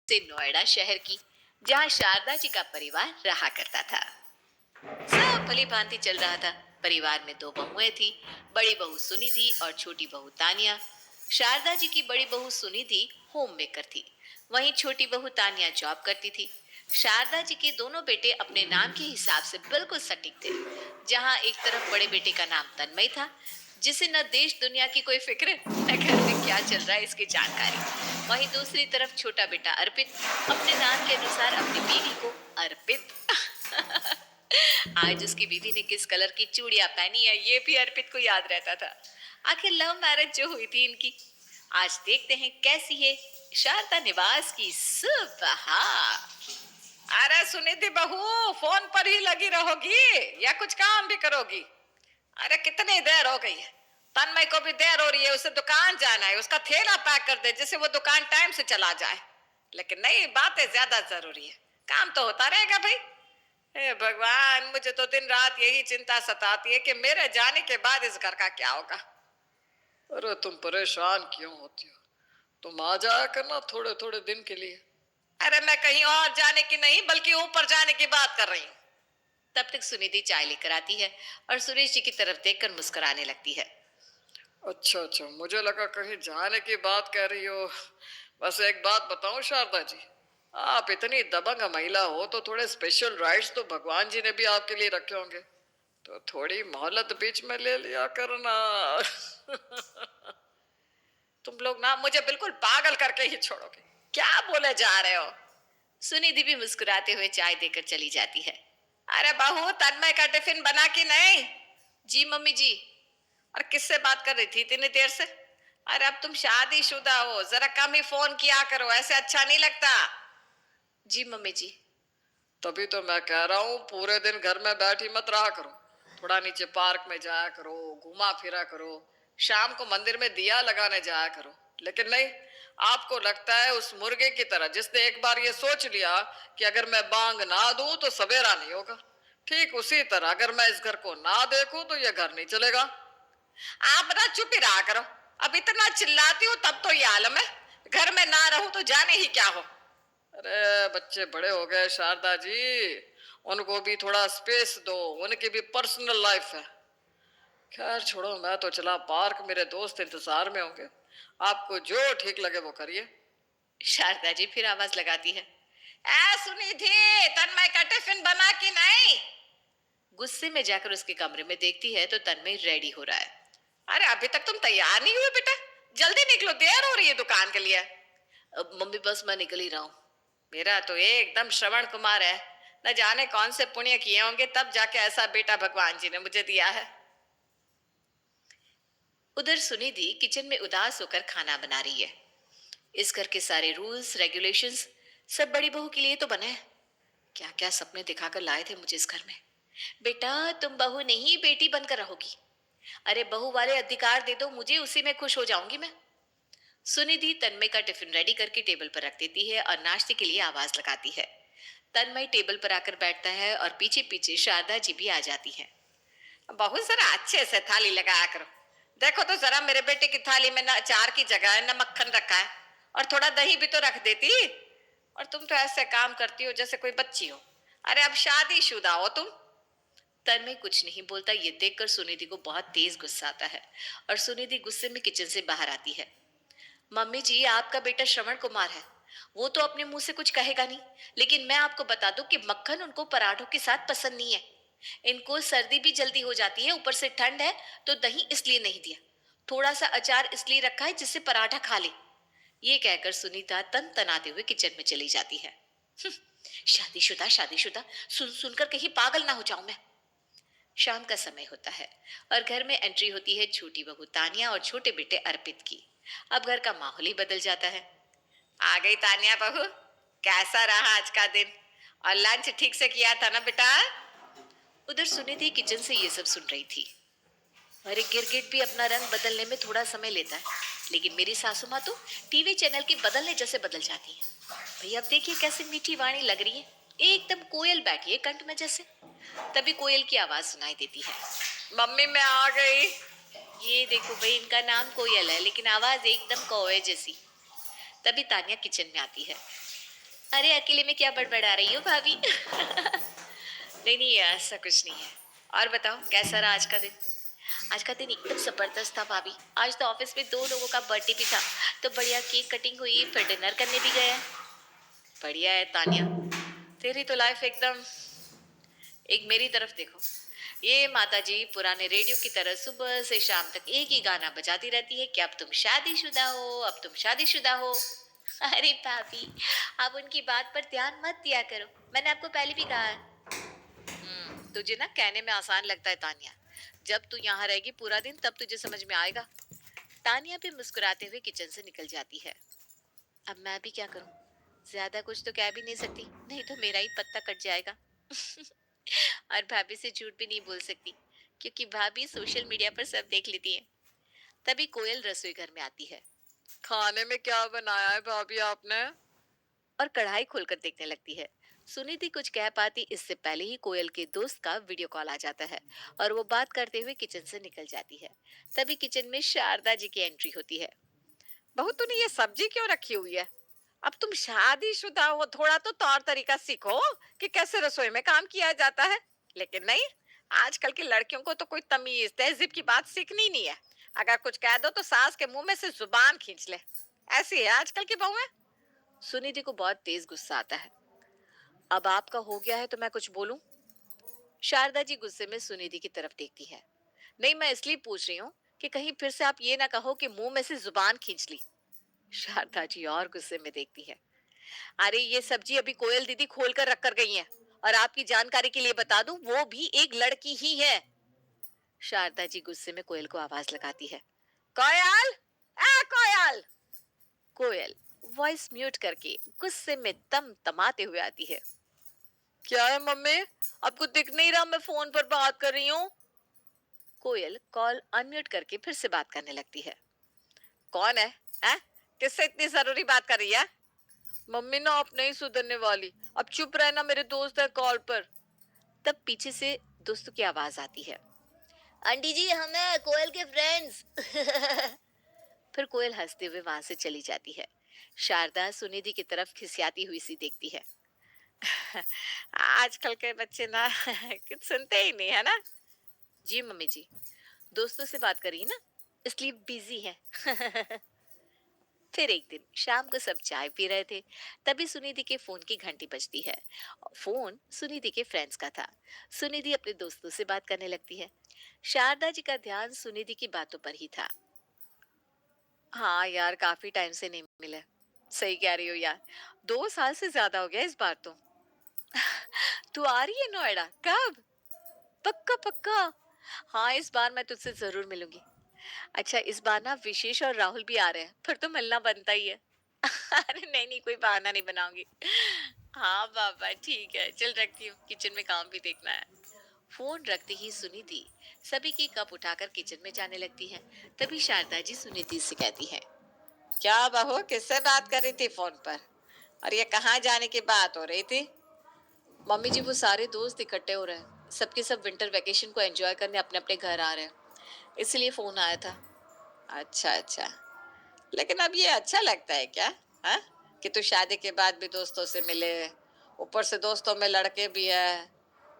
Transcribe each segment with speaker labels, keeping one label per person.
Speaker 1: से नोएडा शहर की, जहाँ शारदा जी का परिवार रहा करता था। सब भली भांति चल रहा था। परिवार में दो बहुएं थी, बड़ी बहू सुनिधि और छोटी बहू तानिया। शारदा जी की बड़ी बहू सुनिधि होम मेकर थी, वहीं छोटी बहू तानिया जॉब करती थी। शारदा जी के दोनों बेटे अपने नाम के हिसाब से बिल्कुल सटीक थे। जहाँ एक तरफ बड़े बेटे का नाम तन्मय था, जिसे न देश दुनिया की कोई फिक्र न घर में क्या चल रहा है इसकी जानकारी, वहीं दूसरी तरफ छोटा बेटा अर्पित अपने नाम के अनुसार अपनी बीवी को अर्पित आज उसकी बीवी ने किस कलर की चूड़ियां पहनी है ये भी अर्पित को याद रहता था। आखिर लव मैरिज जो हुई थी इनकी। आज देखते हैं कैसी है शारदा निवास की सुबह। अरे सुनिधि बहू, फोन पर ही लगी रहोगी या कुछ काम भी करोगी? अरे कितनी देर हो गई है, तन्मय को भी देर हो रही है, उसे दुकान जाना है, उसका थैला पैक कर दे जिससे वो दुकान टाइम से चला जाए। लेकिन नहीं, बातें ज्यादा जरूरी है, काम तो होता रहेगा भाई। हे भगवान, मुझे तो दिन रात यही चिंता सताती है कि मेरे जाने के बाद इस घर का क्या होगा। अरे तुम परेशान क्यों होती हो? तुम आ जाया करना थोड़े थोड़े दिन के लिए। अरे मैं कहीं और जाने की नहीं बल्कि ऊपर जाने की बात कर रही हूँ। तब तक सुनिधि चाय लेकर आती है और सुरेश जी की तरफ देखकर मुस्कुराने लगती है। अच्छा अच्छा, मुझे लगा कहीं जाने की बात कह रही हो। बस एक बात बताऊं शारदा जी, आप इतनी दबंग महिला हो तो थोड़े स्पेशल राइट्स तो भगवान जी ने भी आपके लिए रखे होंगे, तो थोड़ी मोहलत बीच में ले लिया करना। तुम लोग ना मुझे बिल्कुल पागल करके ही छोड़ोगे, क्या बोले जा रहे हो? सुनिधि भी मुस्कुराते हुए चाय देकर चली जाती है। अरे बहू, तन्मय का टिफिन बना कि नहीं? जी मम्मी जी। और किससे बात कर रही थी इतनी देर से? अरे अब तुम शादीशुदा हो, जरा कम ही फोन किया करो, ऐसे अच्छा नहीं लगता। जी मम्मी जी। तभी तो मैं कह रहा हूँ पूरे दिन घर में बैठी मत रहा करो, थोड़ा नीचे पार्क में जाया करो, घूमा फिरा करो, शाम को मंदिर में दिया लगाने जाया करो। लेकिन नहीं, आपको लगता है उस मुर्गे की तरह जिसने एक बार ये सोच लिया कि अगर मैं बांग ना दूं तो सवेरा नहीं होगा। ठीक उसी तरह अगर मैं इस घर को ना देखूं तो ये घर नहीं चलेगा। आप ना चुप ही रहा करो, अब इतना चिल्लाती हूँ तब तो ये आलम है, घर में ना रहूं तो जाने ही क्या हो। अरे बच्चे बड़े हो गए शारदा जी, उनको भी थोड़ा स्पेस दो, उनकी भी पर्सनल लाइफ है। खैर छोड़ो, मैं तो चला पार्क, मेरे दोस्त इंतजार में होंगे, आपको जो ठीक लगे वो करिए। शारदा जी फिर आवाज लगाती है। ए सुनी थी, तन्मय का टिफिन बना कि नहीं? गुस्से में जाकर उसके कमरे में देखती है तो तन्मय रेडी हो रहा है। अरे अभी तक तुम तैयार नहीं हुए बेटा, जल्दी निकलो, देर हो रही है दुकान के लिए। अब मम्मी बस मैं निकल ही रहा हूँ। मेरा तो एकदम श्रवण कुमार है, न जाने कौन से पुण्य किए होंगे तब जाके ऐसा बेटा भगवान जी ने मुझे दिया है। उधर सुनिधि किचन में उदास होकर खाना बना रही है। इस घर के सारे रूल्स रेगुलेशंस सब बड़ी बहू के लिए तो बने हैं। क्या क्या सपने दिखाकर लाए थे मुझे इस घर में। बेटा तुम बहू नहीं बेटी बनकर रहोगी। अरे बहू वाले अधिकार दे दो मुझे, उसी में खुश हो जाऊंगी मैं। सुनिधि तन्मय का टिफिन रेडी करके टेबल पर रख देती है और नाश्ते के लिए आवाज लगाती है। तन्मय टेबल पर आकर बैठता है और पीछे पीछे शारदा जी भी आ जाती है। बहुत जरा अच्छे से थाली लगाया करो, देखो तो जरा मेरे बेटे की थाली में न अचार की जगह है न मक्खन रखा है, और थोड़ा दही भी तो रख देती। और तुम तो ऐसे काम करती हो जैसे कोई बच्ची हो। अरे अब शादीशुदा हो तुम। तन्मय कुछ नहीं बोलता, ये देखकर सुनिधि को बहुत तेज गुस्सा आता है और सुनिधि गुस्से में किचन से बाहर आती है। मम्मी जी, आपका बेटा श्रवण कुमार है, वो तो अपने मुंह से कुछ कहेगा नहीं, लेकिन मैं आपको बता दूं कि मक्खन उनको पराठों के साथ पसंद नहीं है। इनको सर्दी भी जल्दी हो जाती है, ऊपर से ठंड है, तो दही इसलिए नहीं दिया, थोड़ा सा अचार इसलिए रखा है जिससे पराठा खा ले। ये कहकर सुनीता तन तनाते हुए किचन में चली जाती है। "हम्म, शादीशुदा शादीशुदा, सुन सुनकर कहीं पागल ना हो जाऊं मैं। शाम का समय होता है और घर में एंट्री होती है छोटी बहू तानिया और छोटे बेटे अर्पित की। अब घर का माहौल ही बदल जाता है। आ गई तानिया बहू, कैसा रहा आज का दिन? और लंच ठीक से किया था ना बेटा? उधर सुनिधि किचन से ये सब सुन रही थी। अरे गिरगिट भी अपना रंग बदलने में थोड़ा समय लेता है, लेकिन मेरी सासू माँ तो टीवी चैनल के बदलने जैसे बदल जाती है। भाई अब देखिए कैसे मीठी वाणी लग रही है, एकदम कोयल बैठी है कंठ में जैसे। तभी कोयल की आवाज सुनाई देती है। मम्मी मैं आ गई। ये देखो भाई, इनका नाम कोयल है लेकिन आवाज एकदम कौवे जैसी। तभी तानिया किचन में आती है। अरे अकेले में क्या बड़बड़ा रही हो भाभी? नहीं नहीं, ऐसा कुछ नहीं है। और बताओ कैसा रहा आज का दिन? आज का दिन एकदम जबरदस्त था भाभी। आज तो ऑफिस में दो लोगों का बर्थडे भी था, तो बढ़िया केक कटिंग हुई, फिर डिनर करने भी गए। बढ़िया है तानिया, तेरी तो लाइफ एकदम। एक मेरी तरफ देखो, ये माता जी पुराने रेडियो की तरह सुबह से शाम तक एक ही गाना बजाती रहती है कि अब तुम शादीशुदा हो, अब तुम शादीशुदा हो। अरे भाभी, आप उनकी बात पर ध्यान मत दिया करो, मैंने आपको पहले भी कहा है। तुझे ना कहने में आसान लगता है तानिया, जब तू यहाँ रहेगी पूरा दिन तब तुझे समझ में आएगा। तानिया भी मुस्कुराते हुए किचन से निकल जाती है। अब मैं भी क्या करूं, ज्यादा कुछ तो कह भी नहीं सकती, नहीं तो मेरा ही पत्ता कट जाएगा। और भाभी से झूठ भी नहीं बोल सकती, क्योंकि भाभी सोशल मीडिया पर सब देख लेती है। तभी कोयल रसोई घर में आती है। खाने में क्या बनाया है भाभी आपने? और कढ़ाई खोलकर देखने लगती है। सुनिधि कुछ कह पाती इससे पहले ही कोयल के दोस्त का वीडियो कॉल आ जाता है, और वो बात करते हुए किचन से निकल जाती है। तभी किचन में शारदा जी की एंट्री होती है। बहू तूने ये सब्जी क्यों रखी हुई है? अब तुम शादीशुदा हो, थोड़ा तो तौर तरीका सीखो कि कैसे रसोई में काम किया जाता है। लेकिन नहीं, आजकल की लड़कियों को तो कोई तमीज तहजीब की बात सीखनी नहीं है। अगर कुछ कह दो तो सास के मुंह में से जुबान खींच ले। ऐसी है आजकल की बहुएं। सुनिधि को बहुत तेज गुस्सा आता है। अब आपका हो गया है तो मैं कुछ बोलूं? शारदा जी गुस्से में सुनिधि की तरफ देखती है। नहीं, मैं इसलिए पूछ रही हूँ कि कहीं फिर से आप ये ना कहो कि मुंह में से जुबान खींच ली। शारदा जी और गुस्से में देखती है। अरे ये सब्जी अभी कोयल दीदी खोल कर रख कर गई है, और आपकी जानकारी के लिए बता दूं वो भी एक लड़की ही है। शारदा जी गुस्से में कोयल को आवाज लगाती है। कोयल, ए कोयल। कोयल वॉइस म्यूट करके गुस्से में तम तमाते हुए आती है। क्या है मम्मी, आपको दिख नहीं रहा मैं फोन पर बात कर रही हूँ? कोयल कॉल अनम्यूट करके फिर से बात करने लगती है। कौन है? हैं? किससे इतनी जरूरी बात कर रही है? मम्मी ना आप नहीं सुधरने वाली, अब चुप रहना, मेरे दोस्त है कॉल पर। तब पीछे से दोस्तों की आवाज आती है। आंटी जी, हम हैं कोयल के फ्रेंड्स। फिर कोयल हंसते हुए वहां से चली जाती है। शारदा सुनिधि की तरफ खिसियाती हुई सी देखती है। आजकल के बच्चे ना कुछ सुनते ही नहीं है ना। जी मम्मी जी, दोस्तों से बात करी ना, इसलिए बिजी है। फिर एक दिन शाम को सब चाय पी रहे थे, तभी सुनिधि के फोन की घंटी बजती है। फोन सुनिधि के फ्रेंड्स का था। सुनिधि अपने दोस्तों से बात करने लगती है। शारदा जी का ध्यान सुनिधि की बातों पर ही था। हाँ यार, काफी टाइम से नहीं मिले। सही कह रही हो यार, 2 साल से ज्यादा हो गया इस बार तो। तू आ रही है नोएडा कब? पक्का पक्का। हाँ, इस बार मैं तुझसे जरूर मिलूंगी। अच्छा, इस बार ना विशेष और राहुल भी आ रहे हैं, फिर तो मिलना बनता ही है। अरे नहीं नहीं, कोई बहाना नहीं बनाऊंगी। हाँ बाबा ठीक है, चल रखती हूँ, किचन में काम भी देखना है। फोन रखते ही सुनिधि सभी की कप उठाकर किचन में जाने लगती है। तभी शारदा जी सुनिधि से कहती है। क्या बहू, किससे बात कर रही थी फोन पर? और ये कहाँ जाने की बात हो रही थी? मम्मी जी, वो सारे दोस्त इकट्ठे हो रहे हैं, सबके सब विंटर वेकेशन को एंजॉय करने अपने अपने घर आ रहे हैं, इसलिए फोन आया था। अच्छा अच्छा, लेकिन अब ये अच्छा लगता है क्या? हाँ, कि तू शादी के बाद भी दोस्तों से मिले, ऊपर से दोस्तों में लड़के भी है।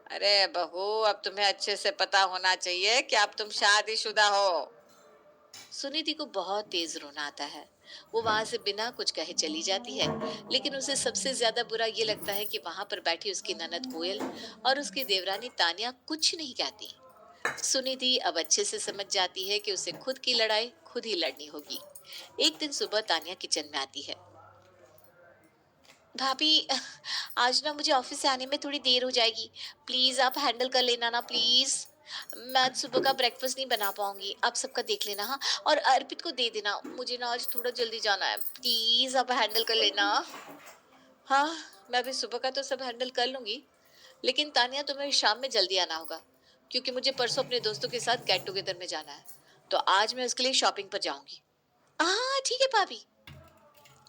Speaker 1: अरे बहू, अब तुम्हें अच्छे से पता होना चाहिए कि अब तुम शादीशुदा हो। सुनिधि को बहुत तेज रोना आता है। वो वहां से बिना कुछ कहे चली जाती है, लेकिन उसे सबसे ज्यादा बुरा ये लगता है कि वहां पर बैठी उसकी ननद कोयल और उसकी देवरानी तानिया कुछ नहीं कहती। सुनिधि अब अच्छे से समझ जाती है कि उसे खुद की लड़ाई खुद ही लड़नी होगी। एक दिन सुबह तानिया किचन में आती है। भाभी, आज ना मुझे ऑफिस से आने में थोड़ी देर हो जाएगी, प्लीज आप हैंडल कर लेना ना प्लीज। मैं आज सुबह का ब्रेकफास्ट नहीं बना पाऊंगी, आप सबका देख लेना। हाँ, और अर्पित को दे देना, मुझे ना आज थोड़ा जल्दी जाना है, प्लीज आप हैंडल कर लेना। हाँ, मैं भी सुबह का तो सब हैंडल कर लूंगी, लेकिन तानिया तुम्हें शाम में जल्दी आना होगा, क्योंकि मुझे परसों अपने दोस्तों के साथ गेट टुगेदर में जाना है, तो आज मैं उसके लिए शॉपिंग पर जाऊंगी। हाँ ठीक है भाभी।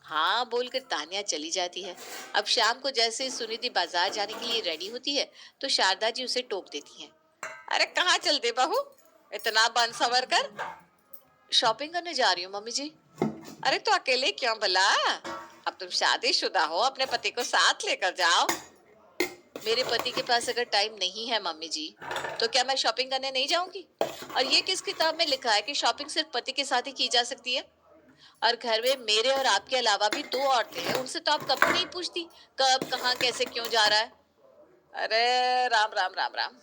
Speaker 1: हाँ बोलकर तानिया चली जाती है। अब शाम को जैसे ही सुनिधि बाजार जाने के लिए रेडी होती है, तो शारदा जी उसे टोक देती हैं। अरे कहाँ चलते बहू, इतना बन सवर कर? शॉपिंग करने जा रही हूँ मम्मी जी। अरे तो अकेले क्यों भला?
Speaker 2: अब तुम शादीशुदा हो, अपने पति को साथ लेकर जाओ।
Speaker 1: मेरे पति के पास अगर टाइम नहीं है मम्मी जी, तो क्या मैं शॉपिंग करने नहीं जाऊंगी? और ये किस किताब में लिखा है कि शॉपिंग सिर्फ पति के साथ ही की जा सकती है? और घर में मेरे और आपके अलावा भी दो औरतें हैं, उनसे तो आप कभी नहीं पूछती कब कहाँ कैसे क्यों जा रहा है।
Speaker 2: अरे राम राम राम राम,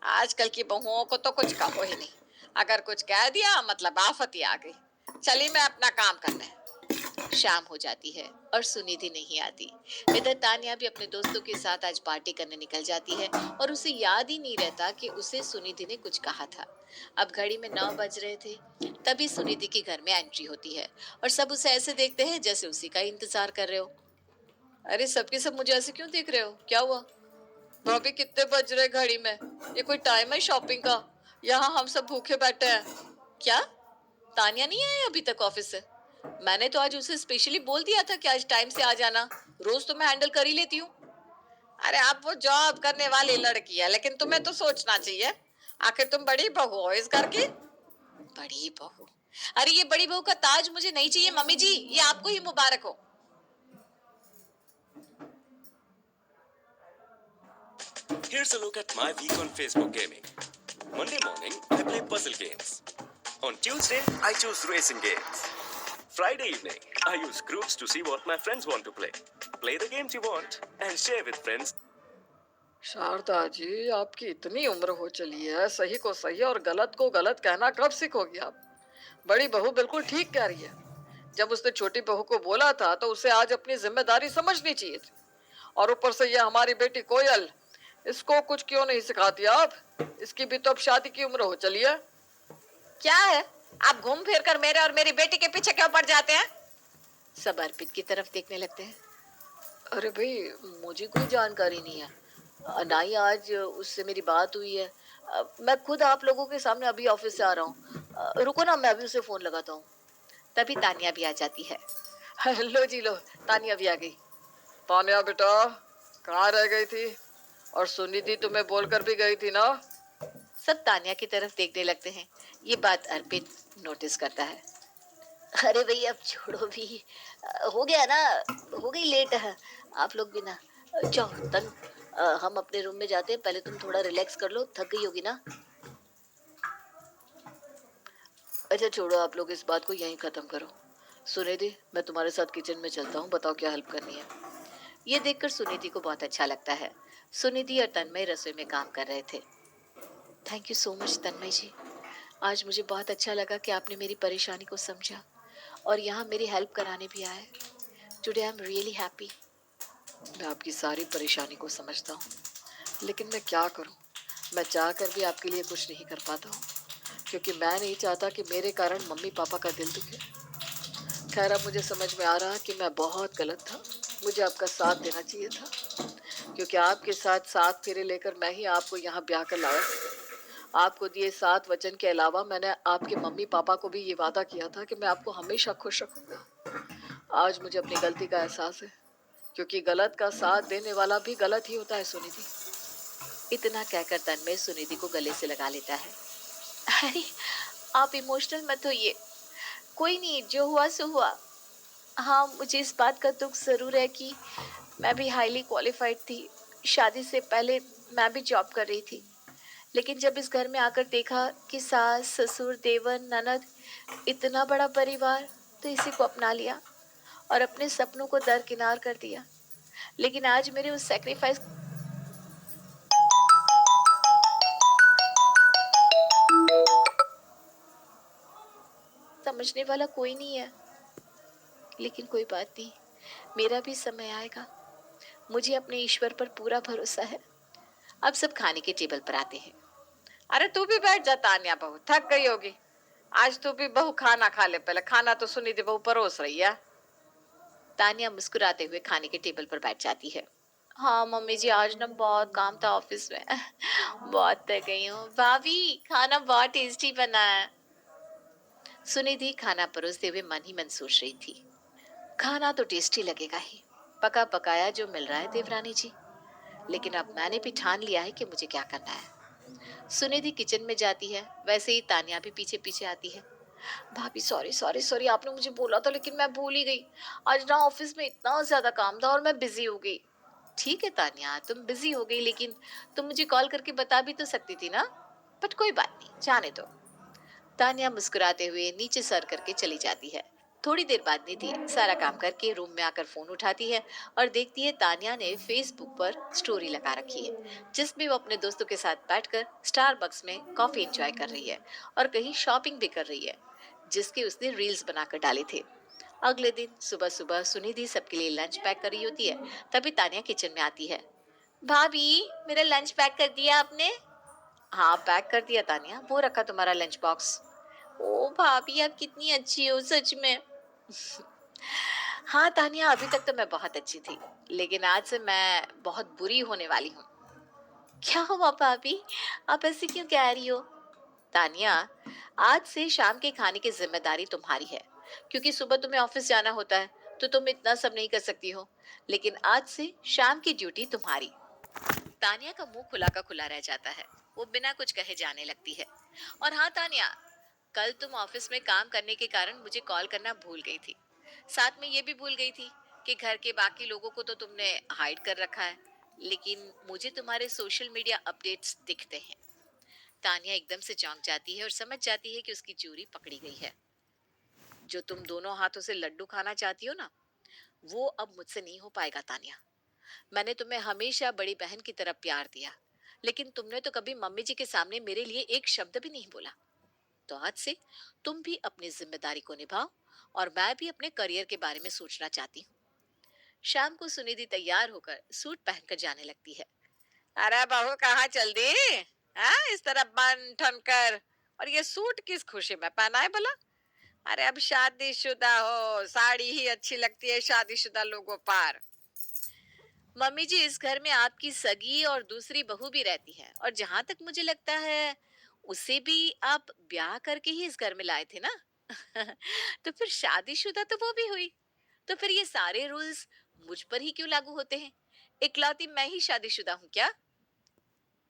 Speaker 2: आजकल की बहुओं को तो कुछ कहो ही नहीं। अगर कुछ कह दिया मतलब आफत ही आ गई। चली मैं अपना काम करने।
Speaker 1: शाम हो जाती है और सुनिधि नहीं आती। इधर तान्या भी अपने दोस्तों के साथ आज पार्टी करने निकल जाती है और उसे याद ही नहीं रहता कि उसे सुनिधि ने कुछ कहा था। अब घड़ी में 9 बज रहे थे, तभी सुनिधि के घर में एंट्री होती है और सब उसे ऐसे देखते हैं जैसे उसी का इंतजार कर रहे हो। अरे सबके सब मुझे ऐसे क्यों देख रहे हो, क्या हुआ?
Speaker 2: भाभी कितने बज रहे घड़ी में? ये कोई टाइम है शॉपिंग का? यहाँ हम सब भूखे बैठे हैं।
Speaker 1: क्या तान्या नहीं आई अभी तक ऑफिस से? मैंने तो आज उसे स्पेशली बोल दिया था कि आज टाइम से आ जाना। रोज तो मैं हैंडल कर ही लेती हूँ।
Speaker 2: अरे आप वो जॉब करने वाली लड़की है, लेकिन तुम्हें तो सोचना चाहिए, आखिर तुम बड़ी बहू हो इस घर की।
Speaker 1: बड़ी बहू? अरे ये बड़ी बहू का ताज मुझे नहीं चाहिए मम्मी जी, ये आपको ही मुबारक हो।
Speaker 3: Here's a look at my week on Facebook Gaming. Monday morning, I play puzzle games. On Tuesday, I choose racing games. Friday evening, I use groups to see what my friends want to play. Play the games you want and share with friends.
Speaker 2: Sharda ji, आपकी इतनी उम्र हो चली है, सही को सही और गलत को गलत कहना कब सीखोगी आप? बड़ी बहू बिल्कुल ठीक कह रही है। जब उसने छोटी बहू को बोला था तो उसे आज अपनी जिम्मेदारी समझनी चाहिए थी। और ऊपर से ये हमारी बेटी कोयल, इसको कुछ क्यों नहीं सिखाती आप? इसकी भी तो अब शादी की उम्र हो चली है। क्या है, आप घूम फिर कर मेरे और मेरी बेटी के पीछे क्यों पड़ जाते हैं?
Speaker 1: सब अर्पित की तरफ देखने लगते हैं।
Speaker 2: अरे भाई, मुझे कोई जानकारी नहीं है, ना ही आज उससे मेरी बात हुई है। मैं खुद आप लोगों के सामने अभी ऑफिस से आ रहा हूँ। रुको ना, मैं अभी उसे फोन लगाता हूँ।
Speaker 1: तभी तान्या भी आ जाती है।
Speaker 2: लो जी लो, तानिया भी आ गई। तानिया बेटा, कहाँ रह गई थी? और सुनिधि तुम्हें बोलकर भी गई थी ना?
Speaker 1: सब तान्या की तरफ देखने लगते हैं। ये बात अर्पित नोटिस करता है। अरे भाई अब छोड़ो भी, हो गया ना, हो गई लेट है। आप लोग भी ना, जाओ तन, हम अपने रूम में जाते हैं। पहले तुम थोड़ा रिलैक्स कर लो, थक गई होगी ना।
Speaker 2: अच्छा छोड़ो, आप लोग इस बात को यहीं खत्म करो। सुनिधि, मैं तुम्हारे साथ किचन में चलता हूँ, बताओ क्या हेल्प करनी है।
Speaker 1: ये देखकर सुनिधि को बहुत अच्छा लगता है। सुनिधि और तन्मय रसोई में काम कर रहे थे। थैंक यू सो मच तन्मय जी, आज मुझे बहुत अच्छा लगा कि आपने मेरी परेशानी को समझा और यहाँ मेरी हेल्प कराने भी आए। Today I am really happy.
Speaker 2: मैं आपकी सारी परेशानी को समझता हूँ, लेकिन मैं क्या करूँ? मैं चाह कर भी आपके लिए कुछ नहीं कर पाता हूँ, क्योंकि मैं नहीं चाहता कि मेरे कारण मम्मी पापा का दिल दुखे। खैर, अब मुझे समझ में आ रहा कि मैं बहुत गलत था। मुझे आपका साथ देना चाहिए था, क्योंकि आपके साथ 7 फेरे लेकर मैं ही आपको यहाँ ब्याह कर लाया। आपको दिए 7 वचन के अलावा मैंने आपके मम्मी पापा को भी ये वादा किया था कि मैं आपको हमेशा खुश रखूंगा। आज मुझे अपनी गलती का एहसास है, क्योंकि गलत का साथ देने वाला भी गलत ही होता है सुनिधि।
Speaker 1: इतना कहकर तन्मय सुनिधि को गले से लगा लेता है। अरे आप इमोशनल मत होइए, कोई नहीं, जो हुआ सो हुआ। हाँ मुझे इस बात का दुख ज़रूर है कि मैं भी हाईली क्वालिफाइड थी। शादी से पहले मैं भी जॉब कर रही थी, लेकिन जब इस घर में आकर देखा कि सास ससुर देवर ननद, इतना बड़ा परिवार, तो इसी को अपना लिया और अपने सपनों को दरकिनार कर दिया। लेकिन आज मेरे उस सेक्रीफाइस समझने वाला कोई नहीं है। लेकिन कोई बात नहीं, मेरा भी समय आएगा। मुझे अपने ईश्वर पर पूरा भरोसा है। अब सब खाने के टेबल पर आते हैं।
Speaker 2: अरे तू भी बैठ जा तान्या बहू, थक गई होगी। आज तू भी बहू खाना खा ले, पहले खाना तो सुनिधि बहू परोस रही है।
Speaker 1: तान्या मुस्कुराते हुए खाने के टेबल पर बैठ जाती है। हाँ मम्मी जी, आज ना बहुत काम था ऑफिस में। बहुत थक गई हूँ। भाभी खाना बहुत टेस्टी बना है। सुनिधि खाना परोसते हुए मन ही मन सोच रही थी, खाना तो टेस्टी लगेगा ही, पका पकाया जो मिल रहा है देवरानी जी। लेकिन अब मैंने भी ठान लिया है कि मुझे क्या करना है। सुनिधि किचन में जाती है, वैसे ही तान्या भी पीछे पीछे आती है।
Speaker 2: भाभी सॉरी सॉरी सॉरी, आपने मुझे बोला था लेकिन मैं भूल ही गई। आज ना ऑफिस में इतना ज़्यादा काम था और मैं बिज़ी हो गई।
Speaker 1: ठीक है तान्या, तुम बिजी हो गई, लेकिन तुम मुझे कॉल करके बता भी तो सकती थी ना। बट कोई बात नहीं, जाने दो। तान्या मुस्कुराते हुए नीचे सर करके चली जाती है। थोड़ी देर बाद निधि सारा काम करके रूम में आकर फोन उठाती है और देखती है तान्या ने फेसबुक पर स्टोरी लगा रखी है, जिसमें वो अपने दोस्तों के साथ बैठकर स्टारबक्स में कॉफी एंजॉय कर रही है और कहीं शॉपिंग भी कर रही है, जिसके उसने रील्स बनाकर डाले थे। अगले दिन सुबह सुबह सुनिधि सबके लिए लंच पैक कर रही होती है, तभी तान्या किचन में आती है। भाभी, मेरा लंच पैक कर दिया आपने? हाँ, पैक कर दिया तान्या, वो रखा तुम्हारा लंच बॉक्स। ओ भाभी, आप कितनी अच्छी हो सच में। हाँ तानिया, अभी तक तो मैं बहुत अच्छी थी, लेकिन आज से मैं बहुत बुरी होने वाली हूँ। क्या हुआ भाभी, आप ऐसे क्यों कह रही हो? तानिया, आज से शाम के खाने की जिम्मेदारी तुम्हारी है, क्योंकि सुबह तुम्हें ऑफिस जाना होता है, तो तुम इतना सब नहीं कर सकती हो। लेकिन आज से शाम की ड्यूटी तुम्हारी। तानिया का मुंह खुला का खुला रह जाता है। वो बिना कुछ कहे जाने लगती है। और हाँ तानिया, कल तुम ऑफिस में काम करने के कारण मुझे कॉल करना भूल गई थी। साथ में ये भी भूल गई थी कि घर के बाकी लोगों को तो तुमने हाइड कर रखा है, लेकिन मुझे तुम्हारे सोशल मीडिया अपडेट्स दिखते हैं। तानिया एकदम से चौंक जाती है और समझ जाती है कि उसकी चोरी पकड़ी गई है। जो तुम दोनों हाथों से लड्डू खाना चाहती हो ना, वो अब मुझसे नहीं हो पाएगा तानिया। मैंने तुम्हें हमेशा बड़ी बहन की तरह प्यार दिया, लेकिन तुमने तो कभी मम्मी जी के सामने मेरे लिए एक शब्द भी नहीं बोला। तो आज से तुम भी अपनी जिम्मेदारी को निभाओ और मैं भी अपने करियर के बारे में सोचना चाहती हूँ। शाम को सुनिधि तैयार होकर सूट पहनकर जाने लगती है। अरे बहू, कहाँ चल दी? हाँ, इस तरह बन ठन कर। और ये सूट किस खुशी में पहना है भला? अरे अब शादीशुदा हो, साड़ी ही अच्छी लगती है शादीशुदा लोगों पर। मम्मी जी, इस घर में आपकी सगी और दूसरी बहू भी रहती है, और जहां तक मुझे लगता है उसे भी आप ब्याह करके ही इस घर में लाए थे ना। तो फिर शादीशुदा तो वो भी हुई। तो फिर ये सारे रूल्स मुझ पर ही क्यों लागू होते हैं? इकलौती मैं ही शादीशुदा हूँ क्या?